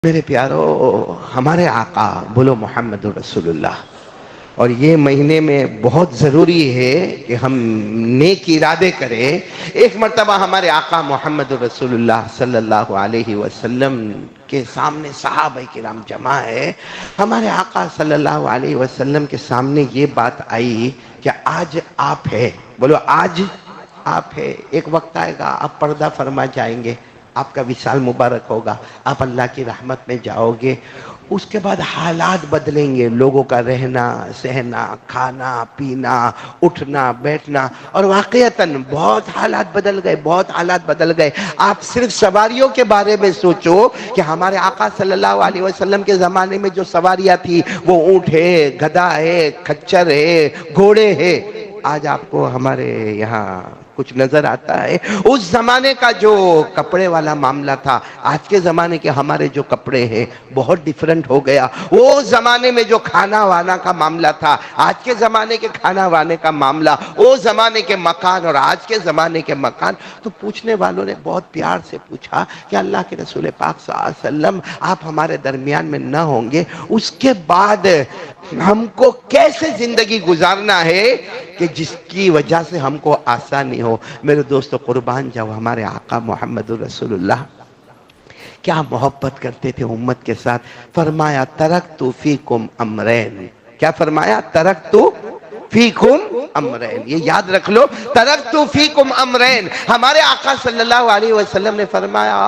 میرے پیارو، ہمارے آقا بولو محمد رسول اللہ، اور یہ مہینے میں بہت ضروری ہے کہ ہم نیک ارادے کریں۔ ایک مرتبہ ہمارے آقا محمد رسول اللہ صلی اللہ علیہ وسلم کے سامنے صحابہ کرام جمع ہے۔ ہمارے آقا صلی اللہ علیہ وسلم کے سامنے یہ بات آئی کہ آج آپ ہے، بولو آج آپ ہے، ایک وقت آئے گا آپ پردہ فرما جائیں گے، آپ کا وصال مبارک ہوگا، آپ اللہ کی رحمت میں جاؤ گے۔ اس کے بعد حالات بدلیں گے، لوگوں کا رہنا سہنا، کھانا پینا، اٹھنا بیٹھنا، اور واقعتاً بہت حالات بدل گئے، بہت حالات بدل گئے۔ آپ صرف سواریوں کے بارے میں سوچو کہ ہمارے آقا صلی اللہ علیہ وسلم کے زمانے میں جو سواریاں تھی وہ اونٹ ہے، گدھا ہے، کھچر ہے، گھوڑے ہے۔ آج آپ کو ہمارے یہاں کچھ نظر آتا ہے؟ اس زمانے کا جو کپڑے والا معاملہ تھا، آج کے زمانے کے ہمارے جو کپڑے ہیں بہت ڈیفرنٹ ہو گیا۔ وہ زمانے میں جو کھانا وانا کا معاملہ تھا، آج کے زمانے کے کھانا وانے کا معاملہ، وہ زمانے کے مکان اور آج کے زمانے کے مکان۔ تو پوچھنے والوں نے بہت پیار سے پوچھا کہ اللہ کے رسول پاک صلی اللہ علیہ وسلم آپ ہمارے درمیان میں نہ ہوں گے، اس کے بعد ہم کو کیسے زندگی گزارنا ہے کہ جس کی وجہ سے ہم کو آسانی ہو؟ میرے دوستو قربان جاؤ، ہمارے آقا محمد رسول اللہ کیا محبت کرتے تھے امت کے ساتھ۔ فرمایا ترکت فیکم امرین، کیا فرمایا؟ ترکت فیکم امرین، یہ یاد رکھ لو، ترکت فیکم امرین۔ ہمارے آقا صلی اللہ علیہ وسلم نے فرمایا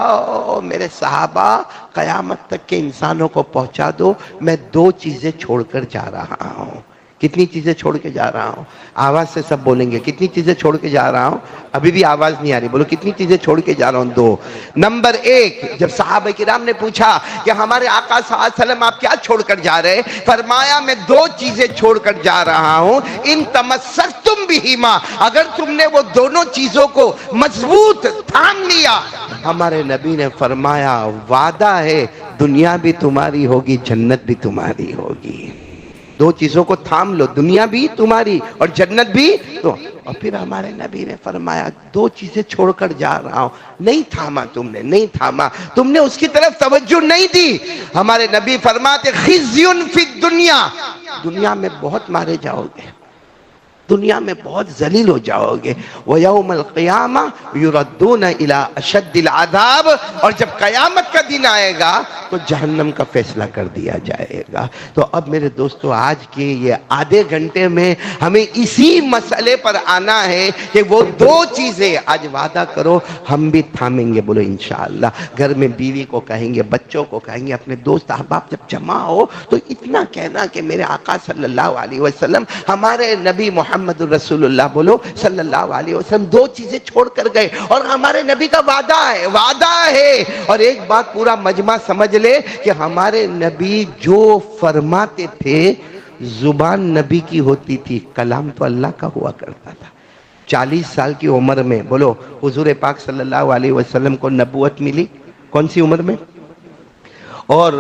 میرے صحابہ، قیامت تک کے انسانوں کو پہنچا دو، میں دو چیزیں چھوڑ کر جا رہا ہوں۔ کتنی چیزیں چھوڑ کے جا رہا ہوں؟ آواز سے سب بولیں گے، کتنی چیزیں چھوڑ کے جا رہا ہوں؟ ابھی بھی آواز نہیں آ رہی، بولو کتنی چیزیں چھوڑ کے جا رہا ہوں؟ دو۔ نمبر ایک، جب صحابہ کرام نے پوچھا کہ ہمارے آقا صلی اللہ علیہ وسلم آپ کیا چھوڑ کر جا رہے؟ فرمایا میں دو چیزیں چھوڑ کر جا رہا ہوں، ان تمسکتم بہما، اگر تم نے وہ دونوں چیزوں کو مضبوط تھام لیا، ہمارے نبی نے فرمایا وعدہ ہے دنیا بھی تمہاری ہوگی، جنت بھی تمہاری ہوگی۔ دو چیزوں کو تھام لو، دنیا بھی تمہاری اور جنت بھی تو۔ اور پھر ہمارے نبی نے فرمایا دو چیزیں چھوڑ کر جا رہا ہوں، نہیں تھاما تم نے، نہیں تھاما تم نے، اس کی طرف توجہ نہیں دی۔ ہمارے نبی فرماتے خزی فی الدنیا، دنیا میں بہت مارے جاؤ گے، دنیا میں بہت ذلیل ہو جاؤ گے، وَيَوْمَ الْقِيَامَةِ يُرَدُّونَ إِلَىٰ أَشَدِّ الْعَذَابِ، اور جب قیامت کا دن آئے گا تو جہنم کا فیصلہ کر دیا جائے گا۔ تو اب میرے دوستو آج کے یہ آدھے گھنٹے میں ہمیں اسی مسئلے پر آنا ہے کہ وہ دو چیزیں آج وعدہ کرو ہم بھی تھامیں گے، بولو انشاءاللہ۔ گھر میں بیوی کو کہیں گے، بچوں کو کہیں گے، اپنے دوست احباب جب جمع ہو تو اتنا کہنا کہ میرے آقا صلی اللہ علیہ وسلم، ہمارے نبی محمد رسول اللہ بولو صلی اللہ علیہ وسلم دو چیزیں چھوڑ کر گئے، اور ہمارے نبی کا وعدہ ہے، وعدہ ہے۔ اور ایک بات پورا مجمع سمجھ لے کہ ہمارے نبی جو فرماتے تھے زبان نبی کی ہوتی تھی، کلام تو اللہ کا ہوا کرتا تھا۔ 40 سال کی عمر میں بولو حضور پاک صلی اللہ علیہ وسلم کو نبوت ملی، کون سی عمر میں؟ اور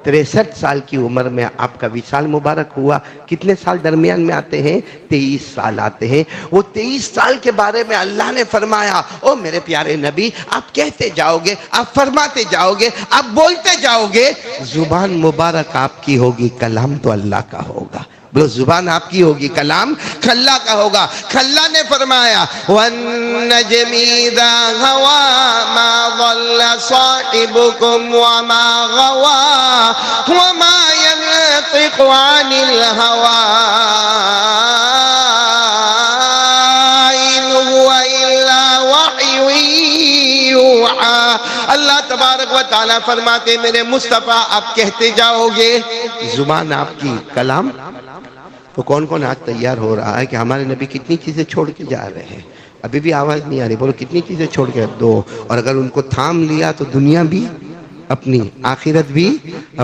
63 سال کی عمر میں آپ کا وصال مبارک ہوا۔ کتنے سال درمیان میں آتے ہیں؟ 23 سال آتے ہیں۔ وہ 23 سال کے بارے میں اللہ نے فرمایا او میرے پیارے نبی، آپ کہتے جاؤ گے، آپ فرماتے جاؤ گے، آپ بولتے جاؤ گے، زبان مبارک آپ کی ہوگی، کلام تو اللہ کا ہوگا۔ بلو زبان آپ کی ہوگی، کلام کھلا کا ہوگا۔ کھلا نے فرمایا وَالنَّجْمِ إِذَا هَوَىٰ مَا ضَلَّ صَاحِبُكُمْ وَمَا غَوَىٰ وَمَا يَنطِقُ عَنِ الْهَوَىٰ إِنْ هُوَ إِلَّا وَحْيٌ یوحیٰ۔ اللہ تبارک و تعالیٰ فرماتے میرے مصطفیٰ آپ کہتے جاؤ گے، زبان آپ کی، کلام۔ تو کون کون آج تیار ہو رہا ہے کہ ہمارے نبی کتنی چیزیں چھوڑ کے جا رہے ہیں؟ ابھی بھی آواز نہیں آ رہی، بولو کتنی چیزیں چھوڑ کے؟ دو۔ اور اگر ان کو تھام لیا تو دنیا بھی اپنی، آخرت بھی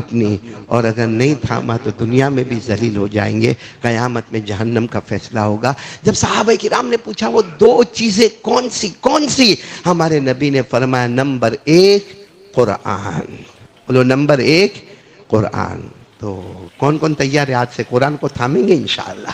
اپنی، اور اگر نہیں تھاما تو دنیا میں بھی ذلیل ہو جائیں گے، قیامت میں جہنم کا فیصلہ ہوگا۔ جب صحابہ کرام نے پوچھا وہ دو چیزیں کون سی کون سی، ہمارے نبی نے فرمایا نمبر 1 قرآن، بولو نمبر 1 قرآن۔ تو کون کون تیار ہے آج سے قرآن کو تھامیں گے انشاءاللہ؟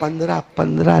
15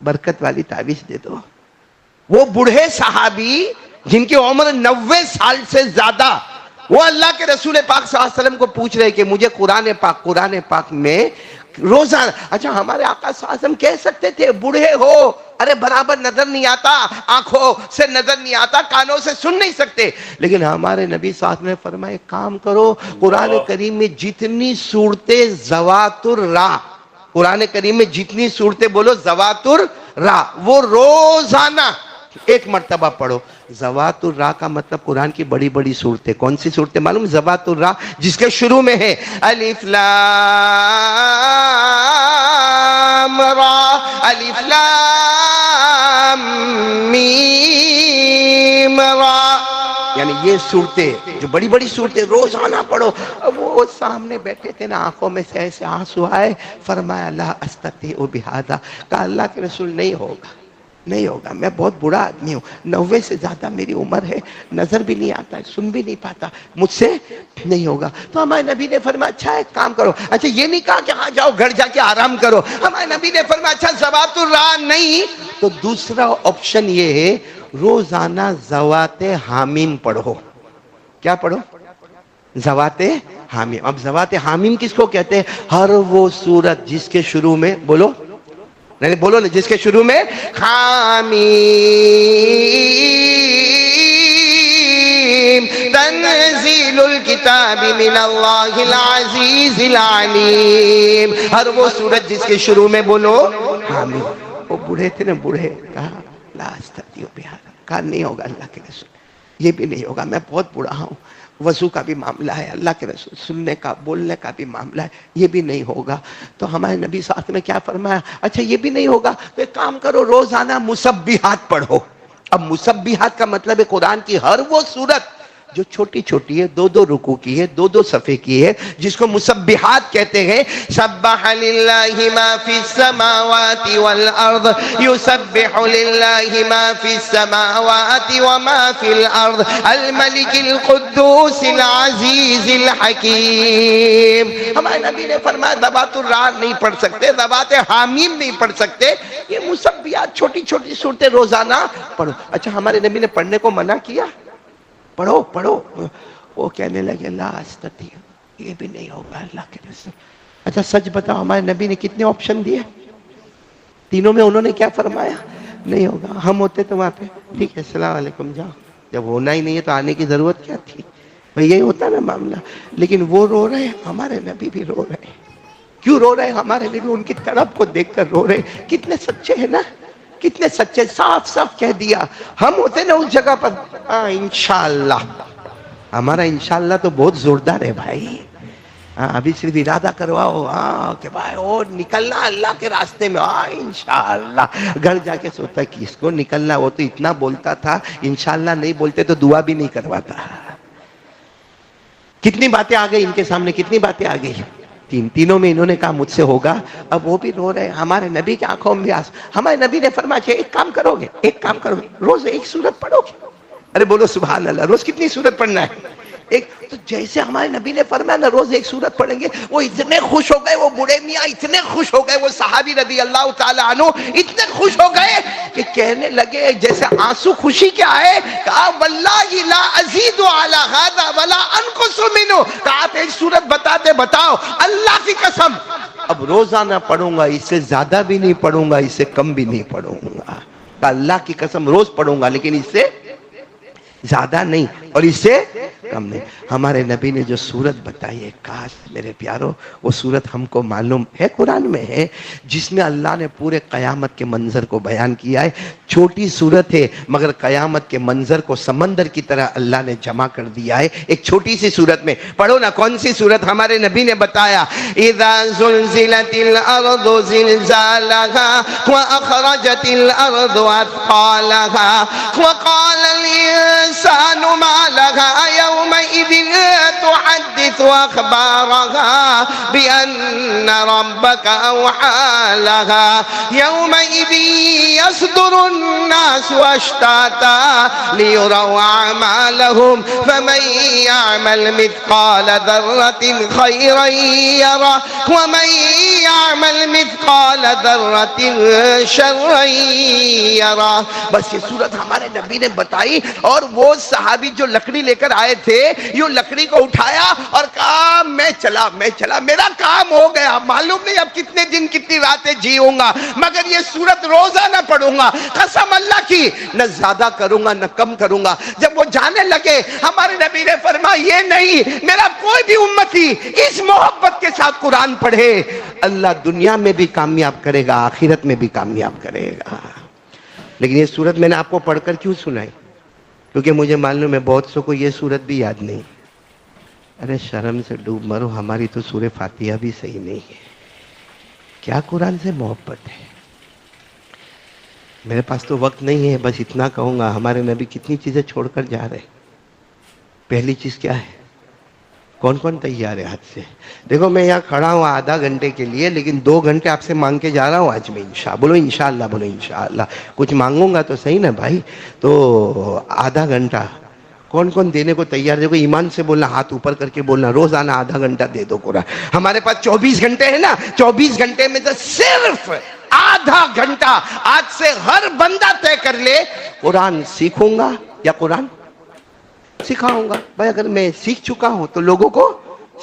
برکت والی تعویذ دے دو. وہ بوڑھے صحابی جن کی عمر 90 سال سے زیادہ، وہ اللہ کے رسول پاک صلی اللہ علیہ وسلم کو پوچھ رہے کہ مجھے قرآن پاک میں روزانہ. اچھا ہمارے آقا صلی اللہ علیہ وسلم کہہ سکتے تھے بوڑھے ہو، ارے برابر نظر نہیں آتا، آنکھوں سے نظر نہیں آتا، کانوں سے سن نہیں سکتے، لیکن ہمارے نبی صلی اللہ علیہ وسلم نے فرمایا ایک کام کرو، قرآن کریم میں جتنی صورتیں ذوات الراء، قرآن کریم میں جتنی صورتیں بولو ذوات الراء، وہ روزانہ ایک مرتبہ پڑھو. ذوات الراء کا مطلب قرآن کی بڑی بڑی صورتیں. کون سی صورتیں معلوم؟ ذوات الراء جس کے شروع میں ہے الف لام را، الف لام میم را، یعنی یہ صورتیں جو بڑی بڑی صورتیں روزانہ پڑھو. اب وہ سامنے بیٹھے تھے نا، آنکھوں میں سے ایسے آنسو آئے، فرمایا لا استطیع بہذا، کہا اللہ کے رسول نہیں ہوگا، نہیں ہوگا، میں بہت بڑا آدمی ہوں، 90 سے زیادہ میری عمر ہے، نظر بھی نہیں آتا ہے، سن بھی نہیں پاتا، مجھ سے نہیں ہوگا. تو ہمارے نبی نے فرمایا اچھا ایک کام کرو. اچھا یہ نہیں کہا کہ ہاں جاؤ گھر جا کے آرام کرو. ہمارے نبی نے فرمایا اچھا ذوات الراء نہیں تو دوسرا آپشن یہ ہے روزانہ ذوات حامیم پڑھو. کیا پڑھو؟ ذوات حامیم. اب ذوات حامیم کس کو کہتے ہیں؟ ہر وہ سورت جس کے شروع میں بولو، نہیں بولو نا، جس کے شروع میں حامیم تنزیل الکتاب من اللہ العزیز العلیم، ہر وہ سورت جس کے شروع میں بولو حامیم. وہ بوڑھے تھے نا، بوڑھے کہا لا استطیع بہذا، کہا نہیں ہوگا اللہ کے رسول، یہ بھی نہیں ہوگا، میں بہت بوڑھا ہوں، وضو کا بھی معاملہ ہے، اللہ کے رسول سننے کا بولنے کا بھی معاملہ ہے، یہ بھی نہیں ہوگا. تو ہمارے نبی صلی اللہ علیہ وسلم نے کیا فرمایا؟ اچھا یہ بھی نہیں ہوگا تو ایک کام کرو، روزانہ مسبحات پڑھو. اب مسبحات کا مطلب ہے قرآن کی ہر وہ سورت جو چھوٹی چھوٹی ہے، 2 رکوع کی ہے، 2 صفحے کی ہے، جس کو مسبحات کہتے ہیں. سبح للہ ما فی السماوات والارض، یسبح للہ ما فی السماوات وما فی الارض، الملک القدوس العزیز الحکیم. ہمارے نبی نے فرمایا ذوات الراء نہیں پڑھ سکتے، ذوات حامیم نہیں پڑھ سکتے، یہ مسبحات چھوٹی چھوٹی صورتیں روزانہ پڑھو. اچھا ہمارے نبی نے پڑھنے کو منع کیا؟ پڑھو پڑھو. وہ کہنے لگے لا استطیع، یہ بھی نہیں ہوگا اللہ کے رسول. اچھا سچ بتاؤ ہمارے نبی نے کتنے آپشن دیے؟ تینوں میں انہوں نے کیا فرمایا؟ نہیں ہوگا. ہم ہوتے تو وہاں پہ ٹھیک ہے السلام علیکم جاؤ، جب ہونا ہی نہیں ہے تو آنے کی ضرورت کیا تھی؟ بھئی یہی ہوتا نا معاملہ. لیکن وہ رو رہے ہیں، ہمارے نبی بھی رو رہے ہیں. کیوں رو رہے ہیں؟ ہمارے نبی ان کی طرف کو دیکھ کر رو رہے ہیں. کتنے سچے ہیں نا، کتنے سچے، صاف صاف کہہ دیا. ہم ہوتے نا اس جگہ پر ہاں انشاءاللہ. ہمارا انشاءاللہ تو بہت زوردار ہے بھائی. ابھی صرف ارادہ کرواؤ کہ بھائی اور نکلنا اللہ کے راستے میں، انشاءاللہ. گھر جا کے سوتا کہ اس کو نکلنا، وہ تو اتنا بولتا تھا، انشاءاللہ نہیں بولتے تو دعا بھی نہیں کرواتا. کتنی باتیں آ گئی ان کے سامنے، کتنی باتیں آ گئی. تینوں میں انہوں نے کہا مجھ سے ہوگا. اب وہ بھی رو رہے ہیں. ہمارے نبی کی آنکھوں میں آنسو. ہمارے نبی نے فرمایا کہ ایک کام کرو گے، ایک کام کرو گے، روز ایک سورت پڑھو گے. ارے بولو سبحان اللہ. روز کتنی سورت پڑھنا ہے؟ ایک. تو جیسے ہمارے نبی نے فرمایا نا روز ایک سورت پڑھیں گے، وہ اتنے خوش ہو گئے، وہ بوڑھے میاں اتنے خوش ہو گئے، وہ صحابی رضی اللہ تعالی عنہ اتنے خوش ہو گئے کہ کہنے لگے جیسے آنسو خوشی کے آئے، کہا واللہ لا ازید علی ھذا ولا انقص منہ. کہا آپ ایک سورت بتاتے بتاؤ، اللہ کی قسم اب روزانہ پڑھوں گا، اس سے زیادہ بھی نہیں پڑھوں گا، اس سے کم بھی نہیں پڑھوں گا. کہا اللہ کی قسم روز پڑھوں گا لیکن اس سے زیادہ نہیں اور اس سے کم نہیں. ہمارے نبی نے جو سورت بتائی ہے، کاش میرے پیارو وہ سورت ہم کو معلوم ہے، قرآن میں ہے، جس میں اللہ نے پورے قیامت کے منظر کو بیان کیا ہے. چھوٹی سورت ہے مگر قیامت کے منظر کو سمندر کی طرح اللہ نے جمع کر دیا ہے ایک چھوٹی سی سورت میں. پڑھو نا کون سی سورت؟ ہمارے نبی نے بتایا اذا زلزلت الارض زلزالها واخرجت الارض اثقالها وقال الانسان ما لها يومئذ تحدث اخبارها بان ربك اوحى لها يومئذ يصدر الناس اشتاتا ليروا اعمالهم فمن يعمل مثقال ذرة خيرا يره ومن يعمل مثقال ذرة شرا يره. بس یہ صورت ہمارے نبی نے بتائی، اور وہ صحابی جو لکڑی لے کر آئے تھے، یہ لکڑی کو اٹھایا اور کہا میں چلا میرا کام ہو گیا، معلوم نہیں اب کتنے دن کتنی راتیں جیوں گا، مگر یہ صورت روزہ نہ پڑھوں گا، قسم اللہ کی نہ زیادہ کروں گا نہ کم کروں گا. جب وہ جانے لگے ہمارے نبی نے فرمایا یہ نہیں، میرا کوئی بھی امتی اس محبت کے ساتھ قرآن پڑھے، اللہ دنیا میں بھی کامیاب کرے گا، آخرت میں بھی کامیاب کرے گا. لیکن یہ صورت میں نے آپ کو پڑھ کر کیوں سنائی؟ کیونکہ مجھے معلوم ہے بہت سو کو یہ صورت بھی یاد نہیں. ارے شرم سے ڈوب مرو، ہماری تو سورہ فاتحہ بھی صحیح نہیں ہے. کیا قرآن سے محبت ہے؟ میرے پاس تو وقت نہیں ہے، بس اتنا کہوں گا ہمارے نبی کتنی چیزیں چھوڑ کر جا رہے. پہلی چیز کیا ہے؟ کون کون تیار ہے ہاتھ سے؟ دیکھو میں یہاں کھڑا ہوں آدھا گھنٹے کے لیے، لیکن 2 گھنٹے آپ سے مانگ کے جا رہا ہوں آج میں انشاءاللہ. بولو انشاءاللہ، بولو انشاءاللہ. کچھ مانگوں گا تو صحیح نا بھائی. تو آدھا گھنٹہ کون کون دینے کو تیار؟ دیکھو ایمان سے بولنا، ہاتھ اوپر کر کے بولنا، روزانہ آدھا گھنٹہ دے دو قرآن. ہمارے پاس 24 گھنٹے ہیں نا، 24 گھنٹے میں تو صرف آدھا گھنٹہ آج سے ہر بندہ طے کر لے، قرآن سیکھوں گا یا قرآن سکھاؤں گا. بھائی اگر میں سیکھ چکا ہوں تو لوگوں کو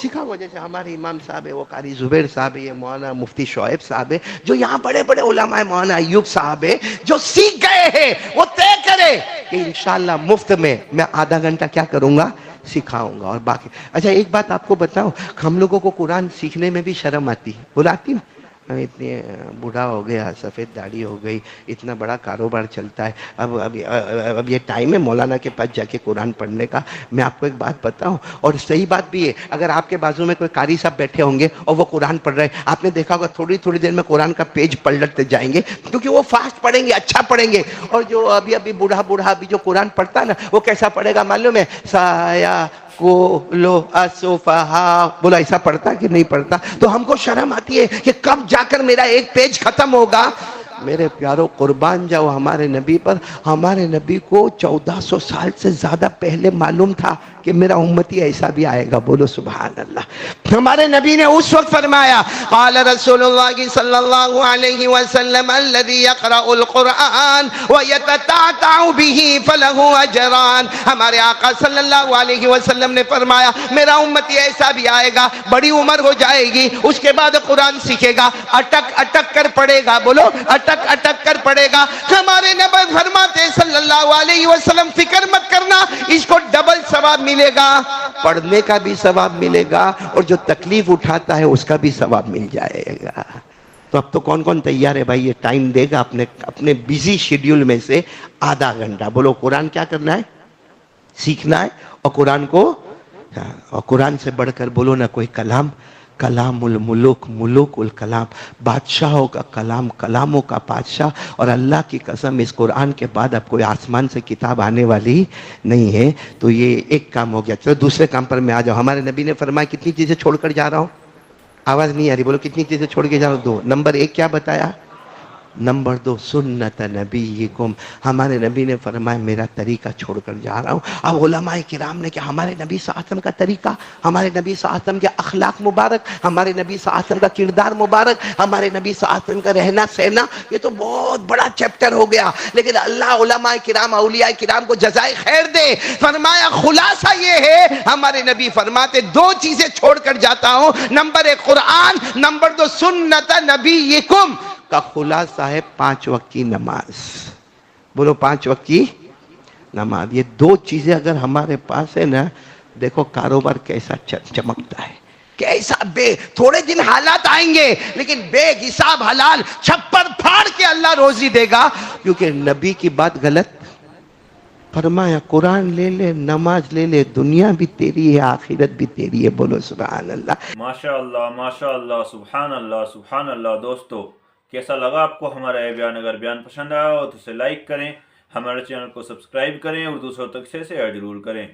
سکھاؤں گا. جیسے ہمارے امام صاحب ہے، وہ قاری زبیر صاحب ہے، یہ مولانا مفتی شعیب صاحب ہے، جو یہاں بڑے بڑے علماء، مولانا ایوب صاحب ہے، جو سیکھ گئے ہیں، وہ طے کرے کہ انشاءاللہ مفت میں آدھا گھنٹہ کیا کروں گا؟ سکھاؤں گا. اور باقی اچھا ایک بات آپ کو بتاؤں، ہم لوگوں کو قرآن سیکھنے میں بھی شرم آتی ہے. بلاتی نا، اتنے بوڑھا ہو گیا، سفید داڑھی ہو گئی، اتنا بڑا کاروبار چلتا ہے، اب یہ ٹائم ہے مولانا کے پاس جا کے قرآن پڑھنے کا. میں آپ کو ایک بات بتاؤں، اور صحیح بات بھی ہے، اگر آپ کے بازو میں کوئی قاری صاحب بیٹھے ہوں گے اور وہ قرآن پڑھ رہے ہیں، آپ نے دیکھا ہوگا تھوڑی تھوڑی دیر میں قرآن کا پیج پلٹتے جائیں گے، کیونکہ وہ فاسٹ پڑھیں گے، اچھا پڑھیں گے. اور جو ابھی بوڑھا ابھی جو قرآن پڑھتا ہے نا، وہ کیسا پڑھے گا معلوم ہے؟ سایہ کو لو اسفہا، بولا ایسا پڑھتا کہ نہیں پڑھتا. تو ہم کو شرم آتی ہے کہ کب جا کر میرا ایک پیج ختم ہوگا. میرے پیارو قربان جاؤ ہمارے نبی پر. ہمارے نبی کو 1400 سال سے زیادہ پہلے معلوم تھا کہ میرا امتی ایسا بھی آئے گا. بولو سبحان اللہ. ہمارے نبی نے اس وقت فرمایا، قال رسول اللہ صلی اللہ علیہ وسلم الذي يقرأ القرآن ويتتعتع به فله اجران. ہمارے آقا صلی اللہ علیہ وسلم نے فرمایا میرا امتی ایسا بھی آئے گا، بڑی عمر ہو جائے گی، اس کے بعد قرآن سیکھے گا، اٹک اٹک کر پڑھے گا. بولو اٹک اٹک کر پڑھے گا. ہمارے نبی فرماتے صلی اللہ علیہ وسلم فکر مت کرنا، اس کو ڈبل ثواب ملے گا، پڑھنے کا بھی ثواب ملے گا اور جو تکلیف اٹھاتا ہے اس کا بھی ثواب مل جائے گا. تو اب تو کون کون تیار ہے بھائی یہ ٹائم دے گا اپنے بیزی شیڈیول میں سے آدھا گھنٹہ؟ بولو قرآن کیا کرنا ہے؟ سیکھنا ہے. اور قرآن کو، اور قرآن سے بڑھ کر بولو نا کوئی کلام. کلام الملوک، ملوک الکلام، بادشاہوں کا کلام، کلاموں کا بادشاہ. اور اللہ کی قسم اس قرآن کے بعد اب کوئی آسمان سے کتاب آنے والی نہیں ہے. تو یہ ایک کام ہو گیا. چلو دوسرے کام پر میں آ جاؤ. ہمارے نبی نے فرمایا کتنی چیزیں چھوڑ کر جا رہا ہوں؟ آواز نہیں آ رہی، بولو کتنی چیزیں چھوڑ کے جا رہا ہوں؟ 2. نمبر 1 کیا بتایا؟ نمبر 2 سنت نبیکم. ہمارے نبی نے فرمایا میرا طریقہ چھوڑ کر جا رہا ہوں. اب علماء کرام نے کہ ہمارے نبی صلی اللہ علیہ وسلم کا طریقہ، ہمارے نبی صلی اللہ علیہ وسلم کے اخلاق مبارک، ہمارے نبی صلی اللہ علیہ وسلم کا کردار مبارک، ہمارے نبی صلی اللہ علیہ وسلم کا رہنا سہنا، یہ تو بہت بڑا چیپٹر ہو گیا. لیکن اللہ علماء کرام، اولیاء کرام کو جزائے خیر دے. فرمایا خلاصہ یہ ہے، ہمارے نبی فرماتے 2 چیزیں چھوڑ کر جاتا ہوں. نمبر 1 قرآن، نمبر 2 سنت نبیکم. کا خلاصہ ہے 5 وقت کی نماز. بولو 5 وقت کی نماز. یہ 2 چیزیں اگر ہمارے پاس ہے نا، دیکھو کاروبار کیسا چمکتا ہے. کیسا تھوڑے دن حالات آئیں گے لیکن بے حساب حلال چھپر پھاڑ کے اللہ روزی دے گا. کیونکہ نبی کی بات غلط فرمایا، قرآن لے لے، نماز لے لے، دنیا بھی تیری ہے آخرت بھی تیری ہے. بولو سبحان اللہ. ماشاءاللہ ماشاءاللہ، سبحان اللہ سبحان اللہ. دوستو کیسا لگا آپ کو ہمارا یہ بیان؟ اگر بیان پسند آیا ہو تو اسے لائک کریں، ہمارے چینل کو سبسکرائب کریں اور دوسروں تک سے شیئر ضرور کریں.